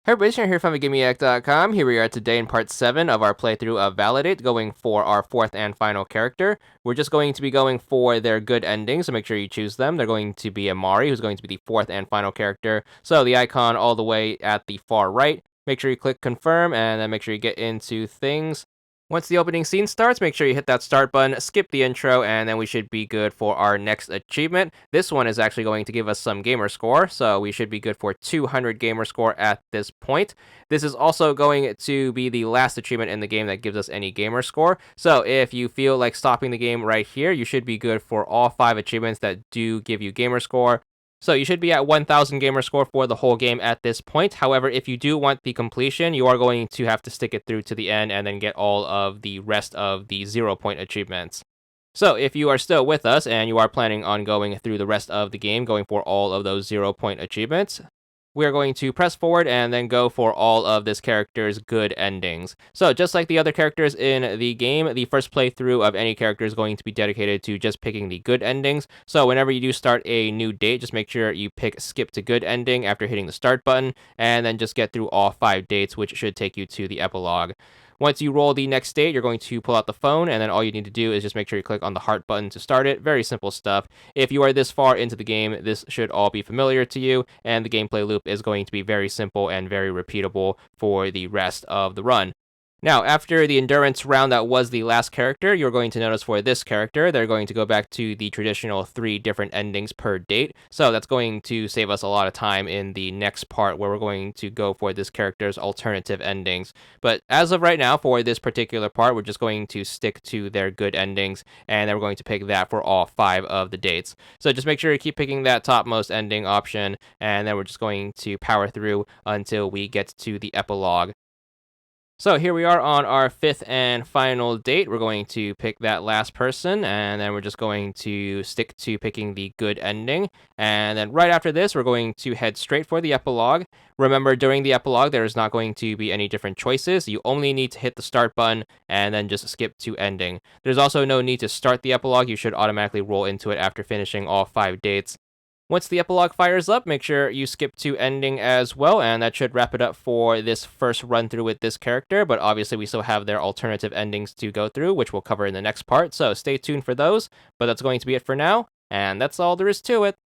Hey everybody, Shane here from VidGamiac.com. Here we are today in part 7 of our playthrough of ValiDate, going for our fourth and final character. We're just going to be going for their good endings, so make sure you choose them. They're going to be Emhari, who's going to be the fourth and final character. So the icon all the way at the far right. Make sure you click confirm, and then make sure you get into things. Once the opening scene starts, make sure you hit that start button, skip the intro, and then we should be good for our next achievement. This one is actually going to give us some gamer score, so we should be good for 200 gamer score at this point. This is also going to be the last achievement in the game that gives us any gamer score. So if you feel like stopping the game right here, you should be good for all 5 achievements that do give you gamer score. So you should be at 1000 gamer score for the whole game at this point. However, if you do want the completion, you are going to have to stick it through to the end and then get all of the rest of the 0 point achievements. So if you are still with us and you are planning on going through the rest of the game, going for all of those 0 point achievements, we are going to press forward and then go for all of this character's good endings. So just like the other characters in the game, the first playthrough of any character is going to be dedicated to just picking the good endings. So whenever you do start a new date, just make sure you pick skip to good ending after hitting the start button, and then just get through all 5 dates, which should take you to the epilogue. Once you roll the next date, you're going to pull out the phone, and then all you need to do is just make sure you click on the heart button to start it. Very simple stuff. If you are this far into the game, this should all be familiar to you, and the gameplay loop is going to be very simple and very repeatable for the rest of the run. Now, after the endurance round that was the last character, you're going to notice for this character, they're going to go back to the traditional 3 different endings per date. So that's going to save us a lot of time in the next part where we're going to go for this character's alternative endings. But as of right now, for this particular part, we're just going to stick to their good endings, and then we're going to pick that for all 5 of the dates. So just make sure you keep picking that topmost ending option, and then we're just going to power through until we get to the epilogue. So here we are on our 5th and final date. We're going to pick that last person, and then we're just going to stick to picking the good ending. And then right after this, we're going to head straight for the epilogue. Remember, during the epilogue, there is not going to be any different choices. You only need to hit the start button and then just skip to ending. There's also no need to start the epilogue. You should automatically roll into it after finishing all 5 dates. Once the epilogue fires up, make sure you skip to ending as well, and that should wrap it up for this first run through with this character, but obviously we still have their alternative endings to go through, which we'll cover in the next part, so stay tuned for those, but that's going to be it for now, and that's all there is to it.